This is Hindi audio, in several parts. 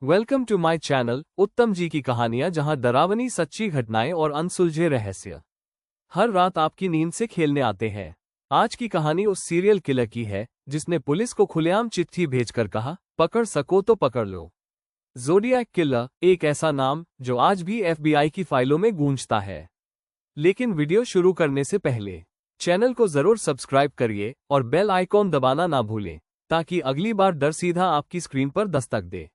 वेलकम टू माय चैनल उत्तम जी की कहानियां, जहां डरावनी सच्ची घटनाएं और अनसुलझे रहस्य हर रात आपकी नींद से खेलने आते हैं। आज की कहानी उस सीरियल किलर की है जिसने पुलिस को खुलेआम चिट्ठी भेजकर कहा, पकड़ सको तो पकड़ लो। ज़ोडिएक किलर, एक ऐसा नाम जो आज भी एफबीआई की फाइलों में गूंजता है। लेकिन वीडियो शुरू करने से पहले चैनल को जरूर सब्सक्राइब करिए और बेल आइकॉन दबाना ना भूलें, ताकि अगली बार डर सीधा आपकी स्क्रीन पर दस्तक दे।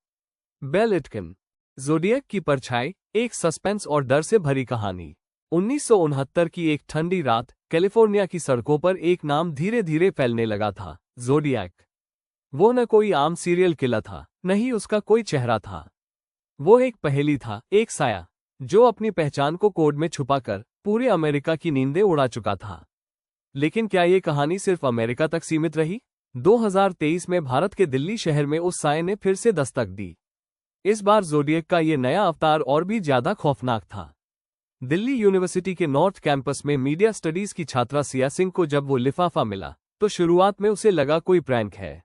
बेल इटकिन, ज़ोडिएक की परछाई, एक सस्पेंस और डर से भरी कहानी। 1969 की एक ठंडी रात कैलिफोर्निया की सड़कों पर एक नाम धीरे धीरे फैलने लगा था, ज़ोडिएक। वो न कोई आम सीरियल किलर था, न ही उसका कोई चेहरा था। वो एक पहेली था, एक साया जो अपनी पहचान को कोड में छुपाकर पूरे अमेरिका की नींदें उड़ा चुका था। लेकिन क्या ये कहानी सिर्फ अमेरिका तक सीमित रही? 2023 में भारत के दिल्ली शहर में उस साये ने फिर से दस्तक दी। इस बार ज़ोडिएक का ये नया अवतार और भी ज्यादा खौफनाक था। दिल्ली यूनिवर्सिटी के नॉर्थ कैंपस में मीडिया स्टडीज की छात्रा सिया सिंह को जब वो लिफाफा मिला तो शुरुआत में उसे लगा कोई प्रैंक है।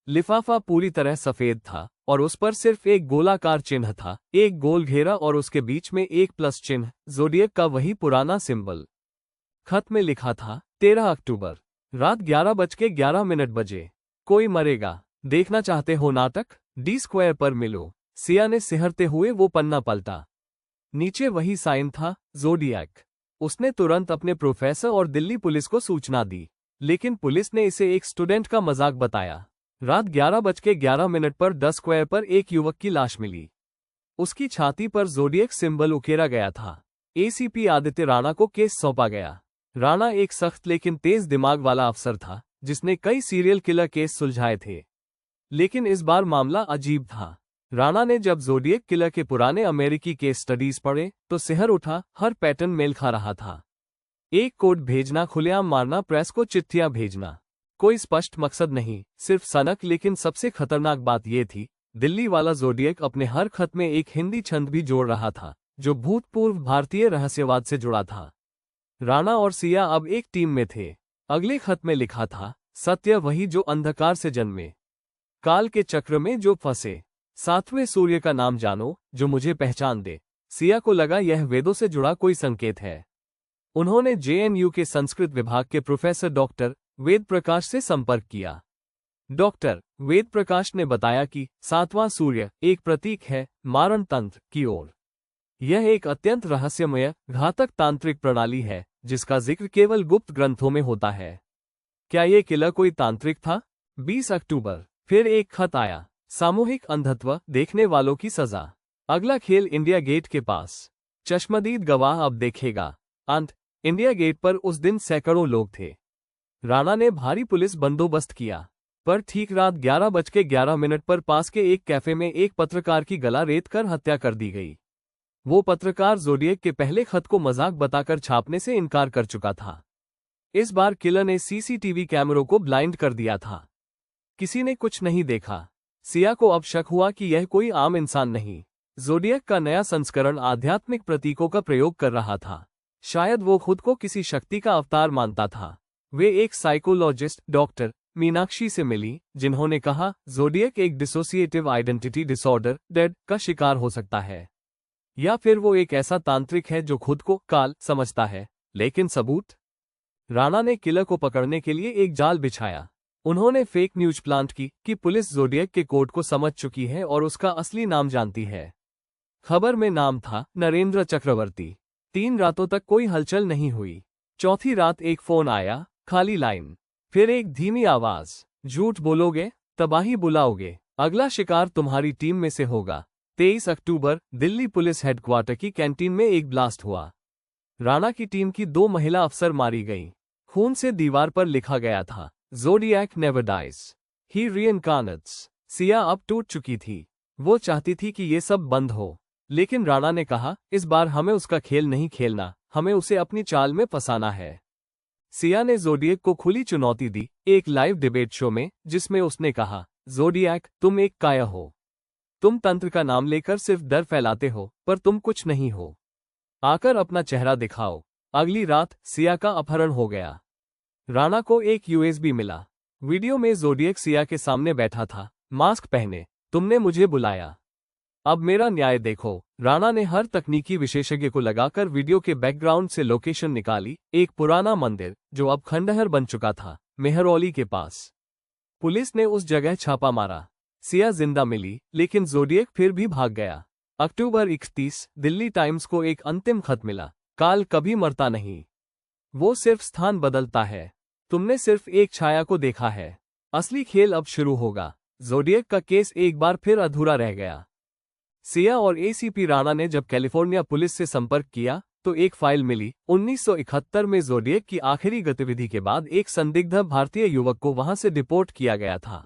लिफाफा पूरी तरह सफेद था और उस पर सिर्फ एक गोलाकार चिन्ह था, एक गोल घेरा और उसके बीच में एक प्लस चिन्ह, ज़ोडिएक का वही पुराना सिंबल। खत में लिखा था, 13 अक्टूबर, रात 11:11 बजे। कोई मरेगा। देखना चाहते हो नाटक? डी स्क्वायर पर मिलो। सिया ने सिहरते हुए वो पन्ना पलटा। नीचे वही साइन था, ज़ोडिएक। उसने तुरंत अपने प्रोफेसर और दिल्ली पुलिस को सूचना दी, लेकिन पुलिस ने इसे एक स्टूडेंट का मजाक बताया। रात 11:11 पर 10 स्क्वायर पर एक युवक की लाश मिली। उसकी छाती पर ज़ोडिएक सिंबल उकेरा गया था। एसीपी आदित्य राणा को केस सौंपा गया। राणा एक सख्त लेकिन तेज दिमाग वाला अफसर था जिसने कई सीरियल किलर केस सुलझाए थे। लेकिन इस बार मामला अजीब था। राणा ने जब ज़ोडिएक किलर के पुराने अमेरिकी केस स्टडीज पढ़े तो सिहर उठा। हर पैटर्न मेल खा रहा था। एक कोड भेजना, खुलेआम मारना, प्रेस को चिट्ठियां भेजना। कोई स्पष्ट मकसद नहीं, सिर्फ सनक। लेकिन सबसे खतरनाक बात यह थी, दिल्ली वाला ज़ोडिएक अपने हर खत में एक हिंदी छंद भी जोड़ रहा था जो भूतपूर्व भारतीय रहस्यवाद से जुड़ा था। राणा और सिया अब एक टीम में थे। अगले खत में लिखा था, सत्य वही जो अंधकार से जन्मे, काल के चक्र में जो फंसे, सातवें सूर्य का नाम जानो जो मुझे पहचान दे। सिया को लगा यह वेदों से जुड़ा कोई संकेत है। उन्होंने जेएनयू के संस्कृत विभाग के प्रोफेसर डॉक्टर वेद प्रकाश से संपर्क किया। डॉक्टर वेद प्रकाश ने बताया कि सातवां सूर्य एक प्रतीक है मारण तंत्र की ओर। यह एक अत्यंत रहस्यमय, घातक तांत्रिक प्रणाली है जिसका जिक्र केवल गुप्त ग्रंथों में होता है। क्या यह किलर कोई तांत्रिक था? 20 अक्टूबर, फिर एक खत आया, सामूहिक अंधत्व, देखने वालों की सजा। अगला खेल इंडिया गेट के पास। चश्मदीद गवाह अब देखेगा अंत। इंडिया गेट पर उस दिन सैकड़ों लोग थे। राणा ने भारी पुलिस बंदोबस्त किया, पर ठीक रात 11:11 पर पास के एक कैफे में एक पत्रकार की गला रेत कर हत्या कर दी गई। वो पत्रकार ज़ोडिएक के पहले खत को मजाक बताकर छापने से इनकार कर चुका था। इस बार किलर ने सीसीटीवी कैमरों को ब्लाइंड कर दिया था। किसी ने कुछ नहीं देखा। सिया को अब शक हुआ कि यह कोई आम इंसान नहीं। ज़ोडिएक का नया संस्करण आध्यात्मिक प्रतीकों का प्रयोग कर रहा था। शायद वो खुद को किसी शक्ति का अवतार मानता था। वे एक साइकोलॉजिस्ट डॉक्टर मीनाक्षी से मिली, जिन्होंने कहा ज़ोडिएक एक डिसोसिएटिव आइडेंटिटी डिसऑर्डर डेड का शिकार हो सकता है, या फिर वो एक ऐसा तांत्रिक है जो खुद को काल समझता है। लेकिन सबूत? राणा ने किलर को पकड़ने के लिए एक जाल बिछाया। उन्होंने फेक न्यूज प्लांट की कि पुलिस ज़ोडिएक के कोड को समझ चुकी है और उसका असली नाम जानती है। खबर में नाम था नरेंद्र चक्रवर्ती। 3 रातों तक कोई हलचल नहीं हुई। चौथी रात एक फोन आया, खाली लाइन। फिर एक धीमी आवाज, झूठ बोलोगे तबाही बुलाओगे, अगला शिकार तुम्हारी टीम में से होगा। 23 अक्टूबर, दिल्ली पुलिस हेडक्वार्टर की कैंटीन में एक ब्लास्ट हुआ। राणा की टीम की 2 महिला अफसर मारी गईं। खून से दीवार पर लिखा गया था, ज़ोडिएक नेवर डाइज, ही रीइनकार्नेट्स। सिया अब टूट चुकी थी। वो चाहती थी कि ये सब बंद हो, लेकिन राणा ने कहा, इस बार हमें उसका खेल नहीं खेलना, हमें उसे अपनी चाल में फंसाना है। सिया ने ज़ोडिएक को खुली चुनौती दी, एक लाइव डिबेट शो में, जिसमें उसने कहा, ज़ोडिएक तुम एक काया हो। तुम तंत्र का नाम लेकर सिर्फ डर फैलाते हो, पर तुम कुछ नहीं हो। आकर अपना चेहरा दिखाओ। अगली रात सिया का अपहरण हो गया। राणा को एक यूएसबी मिला। वीडियो में ज़ोडिएक सिया के सामने बैठा था, मास्क पहने। तुमने मुझे बुलाया। अब मेरा न्याय देखो। राणा ने हर तकनीकी विशेषज्ञ को लगाकर वीडियो के बैकग्राउंड से लोकेशन निकाली। एक पुराना मंदिर जो अब खंडहर बन चुका था, मेहरौली के पास। पुलिस ने उस जगह छापा मारा। सिया जिंदा मिली, लेकिन ज़ोडिएक फिर भी भाग गया। अक्टूबर 31, दिल्ली टाइम्स को एक अंतिम खत मिला। काल कभी मरता नहीं, वो सिर्फ स्थान बदलता है। तुमने सिर्फ एक छाया को देखा है। असली खेल अब शुरू होगा। ज़ोडिएक का केस एक बार फिर अधूरा रह गया। सिया और एसीपी राणा ने जब कैलिफोर्निया पुलिस से संपर्क किया तो एक फाइल मिली। 1971 में ज़ोडिएक की आखिरी गतिविधि के बाद एक संदिग्ध भारतीय युवक को वहां से डिपोर्ट किया गया था।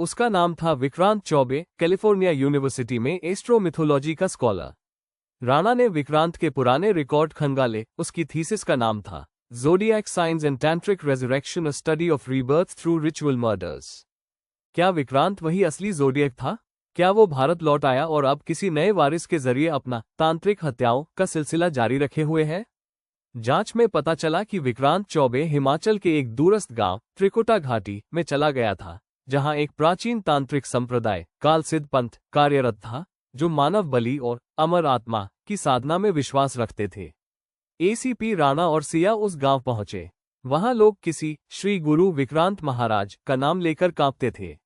उसका नाम था विक्रांत चौबे, कैलिफोर्निया यूनिवर्सिटी में एस्ट्रोमिथोलॉजी का स्कॉलर। राणा ने विक्रांत के पुराने रिकॉर्ड खंगाले। उसकी थीसिस का नाम था zodiac science and tantric resurrection, a study of rebirth through ritual murders. क्या विक्रांत वही असली ज़ोडिएक था? क्या वो भारत लौट आया और अब किसी नए वारिस के जरिए अपना तांत्रिक हत्याओं का सिलसिला जारी रखे हुए है? जांच में पता चला कि विक्रांत चौबे हिमाचल के एक दूरस्थ गांव त्रिकुटा घाटी में चला गया था, जहां एक प्राचीन तांत्रिक संप्रदाय कालसिद्ध पंथ कार्यरत था, जो मानव बलि और अमर आत्मा की साधना में विश्वास रखते थे। एसीपी राणा और सिया उस गांव पहुंचे। वहां लोग किसी श्री गुरु विक्रांत महाराज का नाम लेकर कांपते थे।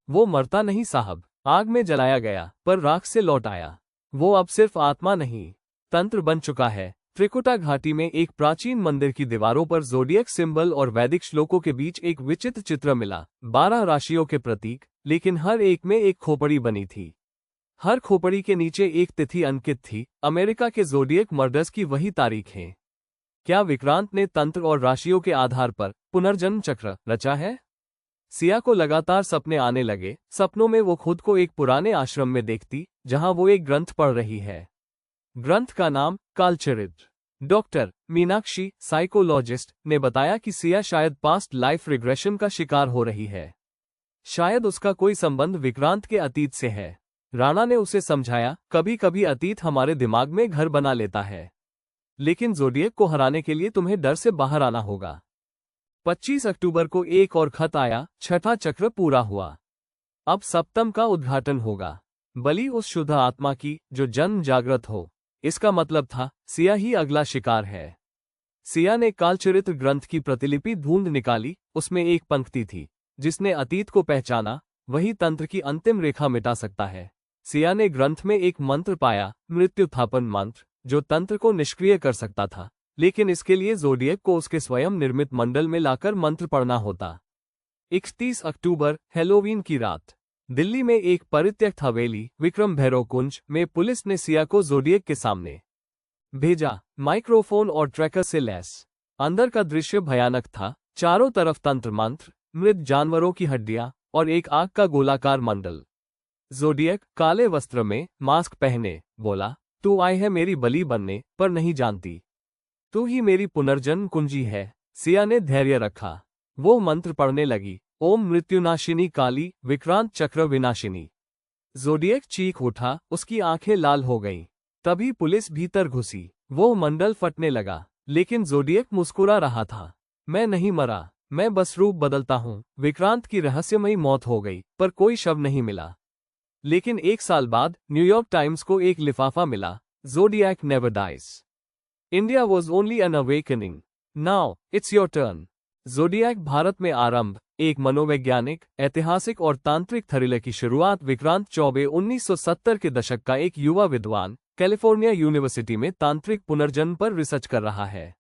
वो मरता नहीं साहब, आग में जलाया गया पर राख से लौट आया। वो अब सिर्फ आत्मा नहीं, तंत्र बन चुका है। त्रिकुटा घाटी में एक प्राचीन मंदिर की दीवारों पर ज़ोडिएक सिंबल और वैदिक श्लोकों के बीच एक विचित्र चित्र मिला। 12 राशियों के प्रतीक, लेकिन हर एक में एक खोपड़ी बनी थी। हर खोपड़ी के नीचे एक तिथि अंकित थी। अमेरिका के ज़ोडिएक मर्डर्स की वही तारीखें। क्या विक्रांत ने तंत्र और राशियों के आधार पर पुनर्जन्म चक्र रचा है? सिया को लगातार सपने आने लगे। सपनों में वो खुद को एक पुराने आश्रम में देखती, जहां वो एक ग्रंथ पढ़ रही है। ग्रंथ का नाम कालचरित्र। डॉक्टर मीनाक्षी, साइकोलॉजिस्ट, ने बताया कि सिया शायद पास्ट लाइफ रिग्रेशन का शिकार हो रही है। शायद उसका कोई संबंध विक्रांत के अतीत से है। राणा ने उसे समझाया, कभी कभी अतीत हमारे दिमाग में घर बना लेता है, लेकिन ज़ोडिएक को हराने के लिए तुम्हें डर से बाहर आना होगा। 25 अक्टूबर को एक और खत आया। 6ठा चक्र पूरा हुआ। अब सप्तम का उद्घाटन होगा। बलि उस शुद्ध आत्मा की जो जन्म जागृत हो। इसका मतलब था सिया ही अगला शिकार है। सिया ने कालचरित्र ग्रंथ की प्रतिलिपि ढूंढ निकाली। उसमें एक पंक्ति थी, जिसने अतीत को पहचाना वही तंत्र की अंतिम रेखा मिटा सकता है। सिया ने ग्रंथ में एक मंत्र पाया, मृत्युत्थापन मंत्र, जो तंत्र को निष्क्रिय कर सकता था, लेकिन इसके लिए ज़ोडिएक को उसके स्वयं निर्मित मंडल में लाकर मंत्र पढ़ना होता। 31 अक्टूबर, हैलोवीन की रात, दिल्ली में एक परित्यक्त हवेली विक्रम भैरव कुंज में पुलिस ने सिया को ज़ोडिएक के सामने भेजा, माइक्रोफोन और ट्रैकर से लैस। अंदर का दृश्य भयानक था। चारों तरफ तंत्र मंत्र, मृत जानवरों की हड्डियां और एक आग का गोलाकार मंडल। ज़ोडिएक काले वस्त्र में, मास्क पहने, बोला, तू आई है मेरी बलि बनने, पर नहीं जानती तू ही मेरी पुनर्जन्म कुंजी है। सिया ने धैर्य रखा। वो मंत्र पढ़ने लगी, ओम मृत्युनाशिनी काली विक्रांत चक्र विनाशिनी। ज़ोडिएक चीख उठा, उसकी आंखें लाल हो गईं। तभी पुलिस भीतर घुसी। वो मंडल फटने लगा, लेकिन ज़ोडिएक मुस्कुरा रहा था। मैं नहीं मरा, मैं बस रूप बदलता हूँ। विक्रांत की रहस्यमयी मौत हो गई, पर कोई शव नहीं मिला। लेकिन 1 साल बाद न्यूयॉर्क टाइम्स को एक लिफाफा मिला, Zodiac never dies. India was only an awakening, now it's your turn. Zodiac Bharat में आरंभ, एक मनोवैज्ञानिक, ऐतिहासिक और तांत्रिक थ्रिलर की शुरुआत। विक्रांत चौबे 1970 के दशक का एक युवा विद्वान, कैलिफोर्निया यूनिवर्सिटी में तांत्रिक पुनर्जन्म पर रिसर्च कर रहा है।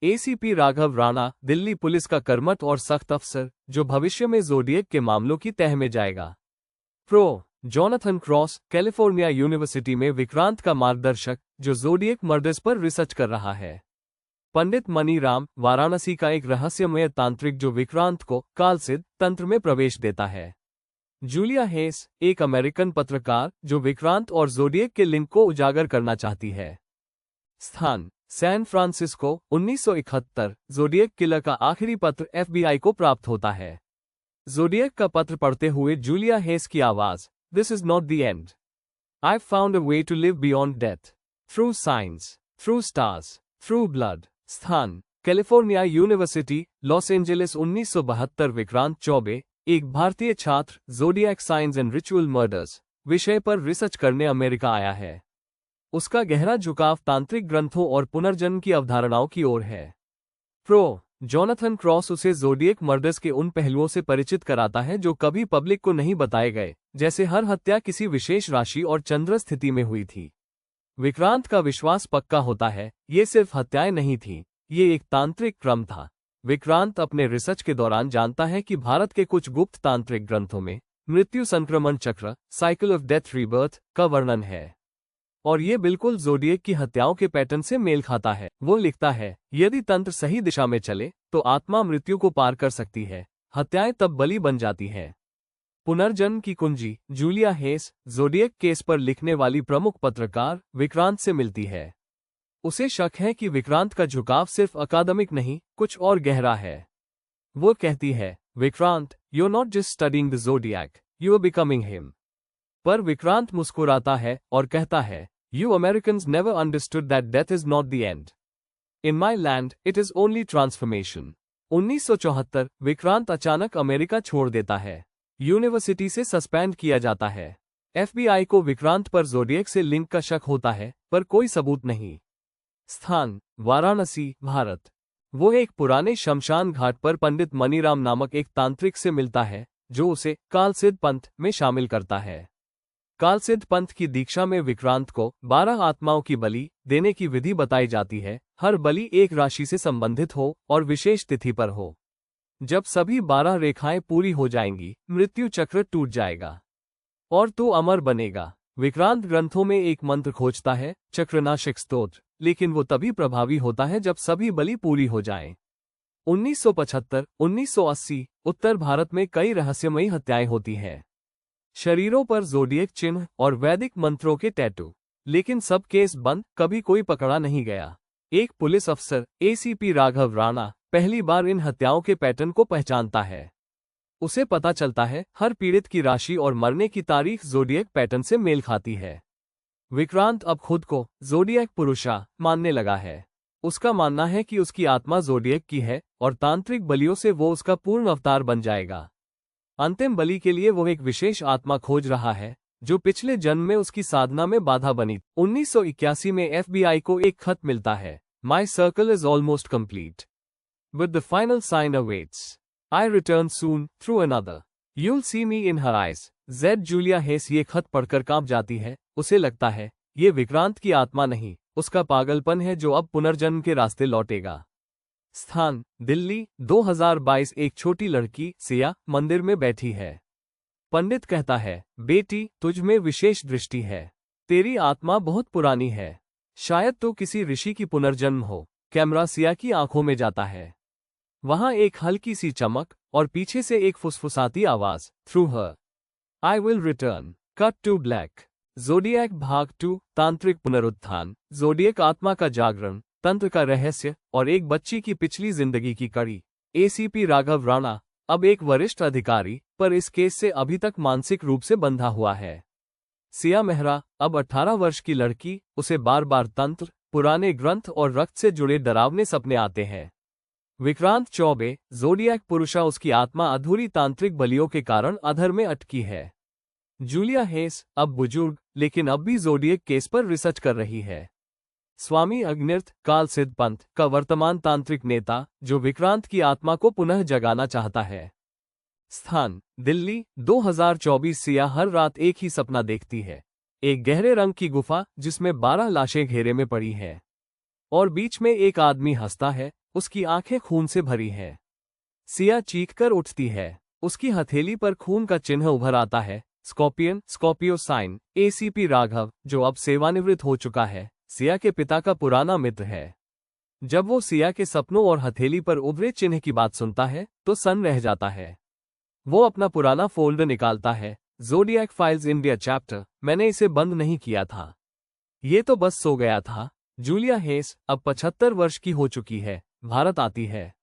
एसीपी राघव राणा, दिल्ली पुलिस का कर्मठ और सख्त अफसर, जो भविष्य में ज़ोडिएक के मामलों की तह में जाएगा। Pro Jonathan cross, California university में विक्रांत का मार्गदर्शक, जो ज़ोडिएक मर्डर्स पर रिसर्च कर रहा है। पंडित मनी राम, वाराणसी का एक रहस्यमय तांत्रिक, जो विक्रांत को कालसिद्ध तंत्र में प्रवेश देता है। जूलिया हेस, एक अमेरिकन पत्रकार, जो विक्रांत और ज़ोडिएक के लिंक को उजागर करना चाहती है। स्थान सैन फ्रांसिस्को। 1971, ज़ोडिएक किलर का आखिरी पत्र FBI को प्राप्त होता है। ज़ोडिएक का पत्र पढ़ते हुए जूलिया हेस की आवाज, this is not the end. I found a way to live beyond death, through science, through stars, through blood. स्थान California University, Los Angeles. 1972, Vikrant Chaubey, एक भारतीय छात्र, zodiac science and ritual murders, विषय पर रिसर्च करने अमेरिका आया है। उसका गहरा झुकाव तांत्रिक ग्रंथों और पुनर्जन्म की अवधारणाओं की ओर है। प्रो जोनाथन क्रॉस उसे ज़ोडिएक मर्डर्स के उन पहलुओं से परिचित कराता है जो कभी पब्लिक को नहीं बताए गए, जैसे हर हत्या किसी विशेष राशि और चंद्र स्थिति में हुई थी। विक्रांत का विश्वास पक्का होता है, ये सिर्फ हत्याएं नहीं थीं, ये एक तांत्रिक क्रम था। विक्रांत अपने रिसर्च के दौरान जानता है कि भारत के कुछ गुप्त तांत्रिक ग्रंथों में मृत्यु संक्रमण चक्र, साइकिल ऑफ डेथ रीबर्थ का वर्णन है, और ये बिल्कुल ज़ोडिएक की हत्याओं के पैटर्न से मेल खाता है। वो लिखता है, यदि तंत्र सही दिशा में चले तो आत्मा मृत्यु को पार कर सकती है, हत्याएं तब बलि बन जाती हैं। पुनर्जन्म की कुंजी जूलिया हेस, ज़ोडिएक केस पर लिखने वाली प्रमुख पत्रकार, विक्रांत से मिलती है। उसे शक है कि विक्रांत का झुकाव सिर्फ अकादमिक नहीं, कुछ और गहरा है। वो कहती है, Vikrant, you are not just studying the Zodiac, you are becoming him. पर विक्रांत मुस्कुराता है और कहता है, You Americans never understood that death is not the end. In my land, it is only transformation. 1974 Vikrant अचानक अमेरिका छोड़ देता है। यूनिवर्सिटी से सस्पेंड किया जाता है। FBI को विक्रांत पर ज़ोडिएक से लिंक का शक होता है, पर कोई सबूत नहीं। स्थान वाराणसी, भारत। वो एक पुराने शमशान घाट पर पंडित मनीराम नामक एक तांत्रिक से मिलता है, जो उसे कालसिद्ध पंथ में शामिल करता है। कालसिद्ध पंथ की दीक्षा में विक्रांत को 12 आत्माओं की बलि देने की विधि बताई जाती है। हर बलि एक राशि से संबंधित हो और विशेष तिथि पर हो। जब सभी 12 रेखाएं पूरी हो जाएंगी, मृत्यु चक्र टूट जाएगा और तू अमर बनेगा। विक्रांत ग्रंथों में एक मंत्र खोजता है, चक्रनाशक स्तोत्र, लेकिन वो तभी प्रभावी होता है जब सभी बलि पूरी हो जाएं। 1975-1980 उत्तर भारत में कई रहस्यमयी हत्याएं होती हैं। शरीरों पर ज़ोडिएक चिन्ह और वैदिक मंत्रों के टैटू, लेकिन सब केस बंद, कभी कोई पकड़ा नहीं गया। एक पुलिस अफसर ACP राघव राणा पहली बार इन हत्याओं के पैटर्न को पहचानता है। उसे पता चलता है हर पीड़ित की राशि और मरने की तारीख ज़ोडिएक पैटर्न से मेल खाती है। विक्रांत अब खुद को ज़ोडिएक पुरुषा मानने लगा है। उसका मानना है कि उसकी आत्मा ज़ोडिएक की है और तांत्रिक बलियों से वो उसका पूर्ण अवतार बन जाएगा। अंतिम बलि के लिए वो एक विशेष आत्मा खोज रहा है, जो पिछले जन्म में उसकी साधना में बाधा बनी। 1981 में FBI को एक खत मिलता है, my circle is almost complete, but the final sign awaits, I return soon through another, you'll see me in her eyes. Z Julia Hayes ये खत पढ़कर कांप जाती है। उसे लगता है ये विक्रांत की आत्मा नहीं, उसका पागलपन है जो अब पुनर्जन्म के रास्ते लौटेगा। स्थान दिल्ली, 2022 एक छोटी लड़की सिया मंदिर में बैठी है। पंडित कहता है, बेटी, तुझ में विशेष दृष्टि है, तेरी आत्मा बहुत पुरानी है, शायद तो किसी ऋषि की पुनर्जन्म हो। कैमरा सिया की आंखों में जाता है। वहां एक हल्की सी चमक और पीछे से एक फुसफुसाती आवाज, through her I will return. Cut to black. Zodiac भाग 2, तांत्रिक पुनरुत्थान, ज़ोडिएक आत्मा का जागरण, तंत्र का रहस्य और एक बच्ची की पिछली जिंदगी की कड़ी। ACP राघव राणा अब एक वरिष्ठ अधिकारी, पर इस केस से अभी तक मानसिक रूप से बंधा हुआ है। सिया मेहरा अब 18 वर्ष की लड़की, उसे बार बार तंत्र, पुराने ग्रंथ और रक्त से जुड़े डरावने सपने आते हैं। विक्रांत चौबे, ज़ोडिएक पुरुषा, उसकी आत्मा अधूरी तांत्रिक बलियों के कारण अधर में अटकी है। जूलिया हेस अब बुजुर्ग, लेकिन अब भी ज़ोडिएक केस पर रिसर्च कर रही है। स्वामी अग्निर्थ, कालसिद्ध पंथ का वर्तमान तांत्रिक नेता, जो विक्रांत की आत्मा को पुनः जगाना चाहता है। स्थान दिल्ली, 2024 सिया हर रात एक ही सपना देखती है, एक गहरे रंग की गुफा जिसमें 12 लाशें घेरे में पड़ी हैं और बीच में एक आदमी हंसता है, उसकी आंखें खून से भरी हैं। सिया चीखकर उठती है, उसकी हथेली पर खून का चिन्ह उभर आता है, स्कॉर्पियो साइन। ACP राघव, जो अब सेवानिवृत्त हो चुका है, सिया के पिता का पुराना मित्र है। जब वो सिया के सपनों और हथेली पर उभरे चिन्ह की बात सुनता है तो सन्न रह जाता है। वो अपना पुराना फोल्डर निकालता है, ज़ोडिएक फाइल्स इंडिया चैप्टर, मैंने इसे बंद नहीं किया था, ये तो बस सो गया था। जूलिया हेस अब 75 वर्ष की हो चुकी है, भारत आती है।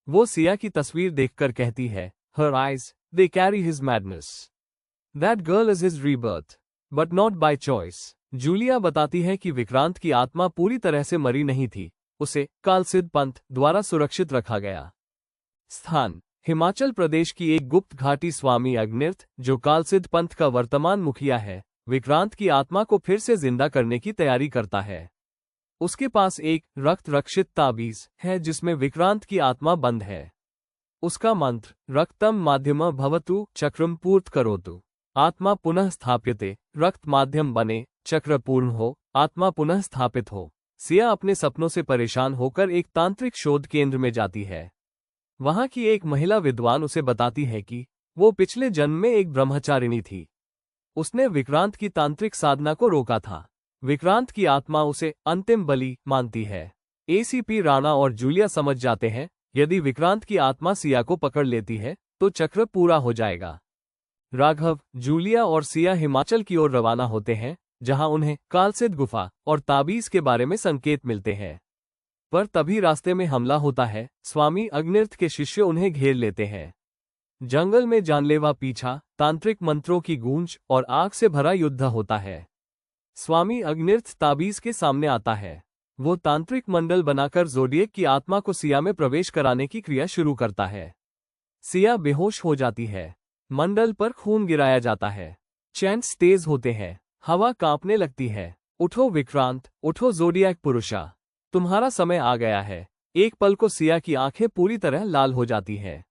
वो सिया की तस्वीर देखकर कहती है, her eyes, they carry his madness, that girl is his rebirth, but not by choice. Julia बताती है कि विक्रांत की आत्मा पूरी तरह से मरी नहीं थी, उसे कालसिद्ध पंथ द्वारा सुरक्षित रखा गया। स्थान हिमाचल प्रदेश की एक गुप्त घाटी स्वामी अग्निर्थ, जो कालसिद्ध पंथ का वर्तमान मुखिया है, विक्रांत की आत्मा को फिर से जिंदा करने की तैयारी करता है। उसके पास एक रक्त रक्षित ताबीज है जिसमें विक्रांत की आत्मा बंद है। उसका मंत्र रक्तम माध्यम भवतु चक्रम पूर्त करोतु, आत्मा पुनः स्थाप्यते, रक्त माध्यम बने, चक्र पूर्ण हो, आत्मा पुनः स्थापित हो। सिया अपने सपनों से परेशान होकर एक तांत्रिक शोध केंद्र में जाती है। वहां की एक महिला विद्वान उसे बताती है कि वो पिछले जन्म में एक ब्रह्मचारिणी थी। उसने विक्रांत की तांत्रिक साधना को रोका था। विक्रांत की आत्मा उसे अंतिम बलि मानती है। एसीपी राणा और जूलिया समझ जाते हैं, यदि विक्रांत की आत्मा सिया को पकड़ लेती है तो चक्र पूरा हो जाएगा। राघव, जूलिया और सिया हिमाचल की ओर रवाना होते हैं, जहां उन्हें कालसिद्ध गुफा और ताबीज के बारे में संकेत मिलते हैं। पर तभी रास्ते में हमला होता है। स्वामी अग्निर्थ के शिष्य उन्हें घेर लेते हैं। जंगल में जानलेवा पीछा, तांत्रिक मंत्रों की गूंज और आग से भरा युद्ध होता है। स्वामी अग्निर्थ ताबीज के सामने आता है। वो तांत्रिक मंडल बनाकर ज़ोडिएक की आत्मा को सिया में प्रवेश कराने की क्रिया शुरू करता है। सिया बेहोश हो जाती है। मंडल पर खून गिराया जाता है। चैंट्स तेज होते हैं। हवा कांपने लगती है। उठो विक्रांत, उठो ज़ोडिएक पुरुषा, तुम्हारा समय आ गया है। एक पल को सिया की आंखें पूरी तरह लाल हो जाती है।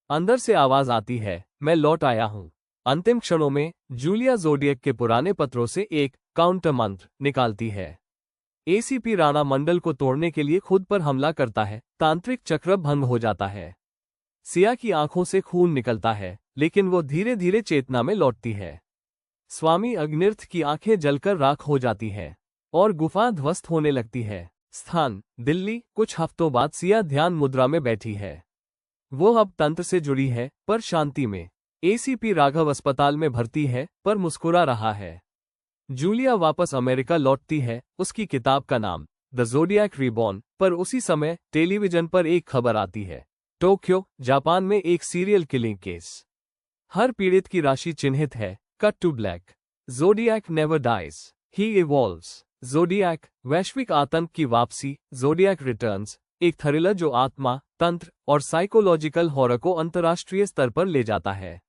अंदर से आवाज आती है, मैं लौट आया हूं। अंतिम क्षणों में जूलिया ज़ोडिएक के पुराने पत्रों से एक काउंटर मंत्र निकालती है। एसीपी राणा मंडल को तोड़ने के लिए खुद पर हमला करता है। तांत्रिक चक्र भंग हो जाता है। सिया की आंखों से खून निकलता है, लेकिन वो धीरे धीरे चेतना में लौटती है। स्वामी अग्निर्थ की आंखें जलकर राख हो जाती हैं और गुफा ध्वस्त होने लगती है। स्थान दिल्ली। कुछ हफ्तों बाद सिया ध्यान मुद्रा में बैठी है। वो अब तंत्र से जुड़ी है, पर शांति में। एसीपी राघव अस्पताल में भर्ती है, पर मुस्कुरा रहा है। जूलिया वापस अमेरिका लौटती है। उसकी किताब का नाम द ज़ोडिएक रीबॉर्न। पर उसी समय टेलीविजन पर एक खबर आती है। टोक्यो, जापान में एक सीरियल किलिंग केस। हर पीड़ित की राशि चिन्हित है। Cut to black. Zodiac never dies, he evolves. Zodiac, वैश्विक आतंक की वापसी। ज़ोडिएक रिटर्न्स, एक थ्रिलर जो आत्मा, तंत्र और साइकोलॉजिकल हॉरर को अंतर्राष्ट्रीय स्तर पर ले जाता है।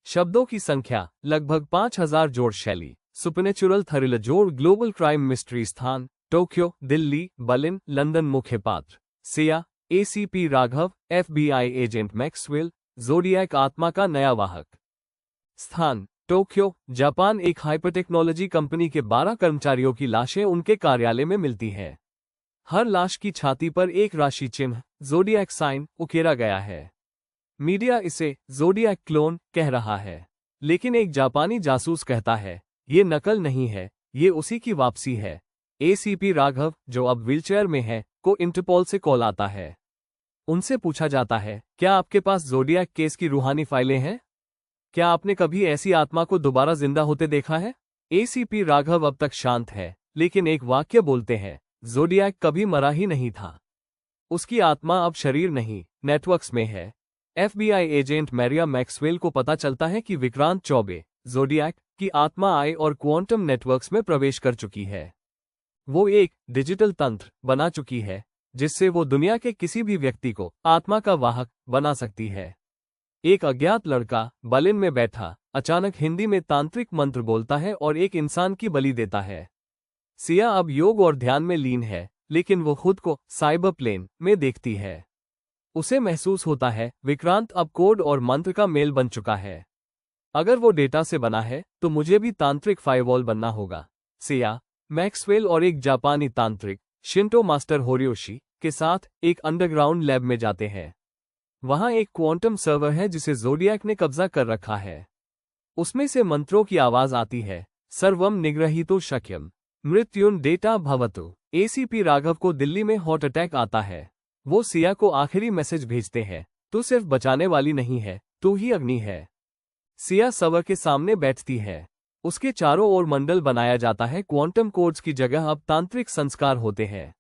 शब्दों की संख्या लगभग 5000 जोड़। शैली सुपरनेचुरल थ्रिलर जोड़। Global crime mystery. स्थान टोक्यो, दिल्ली, बर्लिन, लंदन। मुख्य पात्र Siya, ACP Raghav, FBI agent Maxwell, zodiac आत्मा का नया वाहक। स्थान टोक्यो, जापान। एक हाइपरटेक्नोलॉजी कंपनी के 12 कर्मचारियों की लाशें उनके कार्यालय में मिलती हैं। हर लाश की छाती पर एक राशि चिन्ह, ज़ोडिएक साइन, उकेरा गया है। मीडिया इसे ज़ोडिएक क्लोन कह रहा है, लेकिन एक जापानी जासूस कहता है, ये नकल नहीं है, ये उसी की वापसी है। एसीपी राघव, जो अब व्हीलचेयर में है, को इंटरपोल से कॉल आता है। उनसे पूछा जाता है, क्या आपके पास ज़ोडिएक केस की रूहानी फाइलें हैं? क्या आपने कभी ऐसी आत्मा को दोबारा जिंदा होते देखा है? एसीपी राघव अब तक शांत है, लेकिन एक वाक्य बोलते हैं, ज़ोडिएक कभी मरा ही नहीं था। उसकी आत्मा अब शरीर नहीं, नेटवर्क्स में है। FBI एजेंट मैरिया मैक्सवेल को पता चलता है कि विक्रांत चौबे, ज़ोडिएक की आत्मा आई और क्वांटम नेटवर्क्स में प्रवेश कर चुकी है। वो एक डिजिटल तंत्र बना चुकी है, जिससे वो दुनिया के किसी भी व्यक्ति को आत्मा का वाहक बना सकती है। एक अज्ञात लड़का बर्लिन में बैठा अचानक हिंदी में तांत्रिक मंत्र बोलता है और एक इंसान की बलि देता है। सिया अब योग और ध्यान में लीन है, लेकिन वो खुद को साइबर प्लेन में देखती है। उसे महसूस होता है, विक्रांत अब कोड और मंत्र का मेल बन चुका है। अगर वो डेटा से बना है, तो मुझे भी तांत्रिक फायरवॉल बनना होगा। सिया, मैक्सवेल और एक जापानी तांत्रिक, शिंटो मास्टर होरियोशी, के साथ एक अंडरग्राउंड लैब में जाते हैं। वहां एक क्वांटम सर्वर है जिसे ज़ोडिएक ने कब्जा कर रखा है। उसमें से मंत्रों की आवाज आती है, सर्वम निग्रहीतो शक्यम, मृत्युन डेटा भवतु। एसीपी राघव को दिल्ली में हार्ट अटैक आता है। वो सिया को आखिरी मैसेज भेजते हैं, तू सिर्फ बचाने वाली नहीं है, तू ही अग्नि है। सिया सर्वर के सामने बैठती है। उसके चारों ओर मंडल बनाया जाता है। क्वांटम कोड्स की जगह अब तांत्रिक संस्कार होते हैं।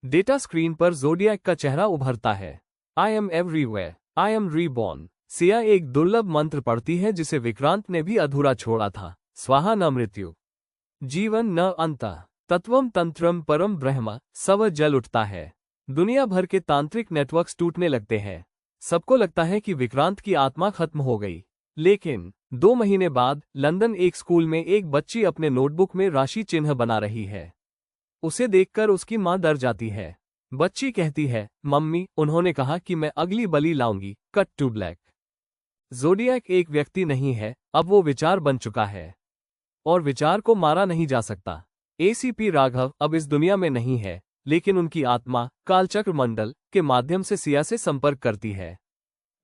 डेटा स्क्रीन पर ज़ोडिएक का चेहरा उभरता है। I am everywhere, I am reborn. Siya एक दुर्लभ मंत्र पढ़ती है जिसे विक्रांत ने भी अधूरा छोड़ा था। स्वाहा न मृत्यु, जीवन न अंत, तत्वम तंत्रम परम ब्रह्म। सव जल उठता है। दुनिया भर के तांत्रिक नेटवर्क्स टूटने लगते हैं। सबको लगता है कि विक्रांत की आत्मा खत्म हो गई, लेकिन 2 महीने बाद लंदन एक स्कूल में एक बच्ची अपने नोटबुक में राशि चिन्ह बना रही है। उसे देखकर उसकी मां डर जाती है। बच्ची कहती है, मम्मी, उन्होंने कहा कि मैं अगली बलि लाऊंगी। Cut to black. ज़ोडिएक एक व्यक्ति नहीं है, अब वो विचार बन चुका है, और विचार को मारा नहीं जा सकता। एसीपी राघव अब इस दुनिया में नहीं है, लेकिन उनकी आत्मा कालचक्र मंडल के माध्यम से सिया से संपर्क करती है।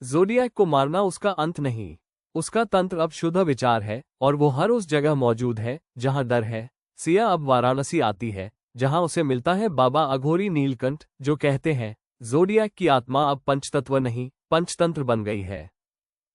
ज़ोडिएक को मारना उसका अंत नहीं, उसका तंत्र अब शुद्ध विचार है, और वो हर उस जगह मौजूद है जहां डर है। सिया अब वाराणसी आती है, जहां उसे मिलता है बाबा अघोरी नीलकंठ, जो कहते हैं ज़ोडिएक की आत्मा अब पंचतत्व नहीं, पंचतंत्र बन गई है।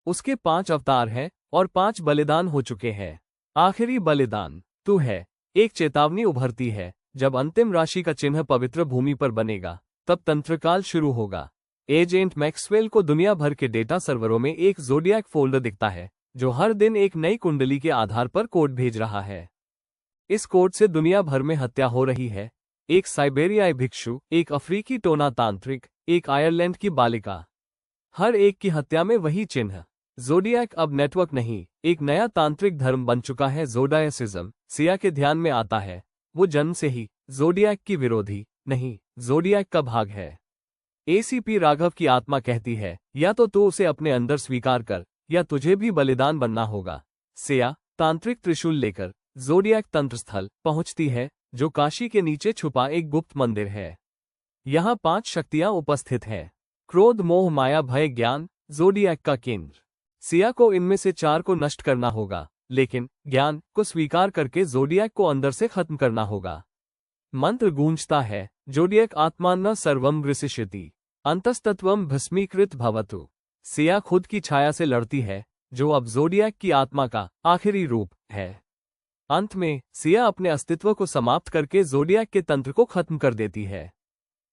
उसके 5 अवतार हैं और 5 बलिदान हो चुके हैं। आखिरी बलिदान तू है। एक चेतावनी उभरती है, जब अंतिम राशि का चिन्ह पवित्र भूमि पर बनेगा, तब तंत्रकाल शुरू होगा। एजेंट मैक्सवेल को दुनिया भर के डेटा सर्वरों में एक ज़ोडिएक फोल्डर दिखता है, जो हर दिन एक नई कुंडली के आधार पर कोड भेज रहा है। इस कोड से दुनिया भर में हत्या हो रही है। एक साइबेरियाई भिक्षु, एक अफ्रीकी टोना तांत्रिक, एक आयरलैंड की बालिका, हर एक की हत्या में वही चिन्ह। ज़ोडिएक अब नेटवर्क नहीं, एक नया तांत्रिक धर्म बन चुका है, ज़ोडाइसिज्म। सिया के ध्यान में आता है, वो जन्म से ही ज़ोडिएक की विरोधी नहीं, ज़ोडिएक का भाग है। एसीपी राघव की आत्मा कहती है, या तो तू उसे अपने अंदर स्वीकार कर, या तुझे भी बलिदान बनना होगा। सिया तांत्रिक त्रिशूल लेकर ज़ोडिएक तंत्र स्थल पहुंचती है, जो काशी के नीचे छुपा एक गुप्त मंदिर है। यहाँ 5 शक्तियां उपस्थित हैं: क्रोध, मोह, माया, भय, ज्ञान, ज़ोडिएक का केंद्र। सिया को इनमें से 4 को नष्ट करना होगा, लेकिन ज्ञान को स्वीकार करके ज़ोडिएक को अंदर से खत्म करना होगा। मंत्र गूंजता है, ज़ोडिएक आत्मान्न सर्वम ग्रसिष्यति, अंतस्तत्वम भस्मीकृत भवतु। सिया खुद की छाया से लड़ती है, जो अब ज़ोडिएक की आत्मा का आखिरी रूप है। अंत में सिया अपने अस्तित्व को समाप्त करके ज़ोडिएक के तंत्र को खत्म कर देती है।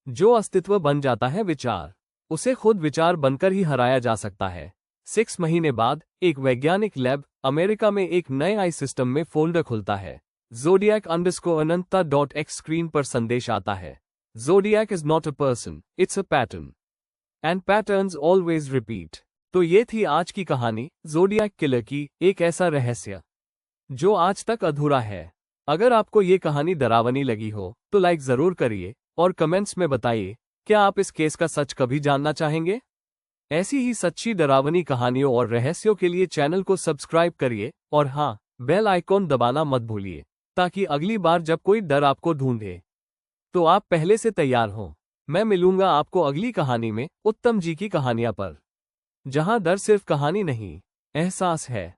जो अस्तित्व बन जाता है विचार, उसे खुद विचार बनकर ही हराया जा सकता है। 6 महीने बाद एक वैज्ञानिक लैब अमेरिका में एक नए आई सिस्टम में फोल्डर खुलता है। Zodiac_अनंता.x स्क्रीन पर संदेश आता है, Zodiac is not a person, it's a pattern. And patterns always repeat. तो ये थी आज की कहानी, ज़ोडिएक किलर की, एक ऐसा रहस्य जो आज तक अधूरा है। अगर आपको ये कहानी डरावनी लगी हो, तो लाइक जरूर करिए और कमेंट्स में बताइए, क्या आप इस केस का सच कभी जानना चाहेंगे? ऐसी ही सच्ची डरावनी कहानियों और रहस्यों के लिए चैनल को सब्सक्राइब करिए, और हाँ, बेल आइकॉन दबाना मत भूलिए, ताकि अगली बार जब कोई डर आपको ढूंढे, तो आप पहले से तैयार हों। मैं मिलूंगा आपको अगली कहानी में, उत्तम जी की कहानियां पर, जहां डर सिर्फ कहानी नहीं, एहसास है।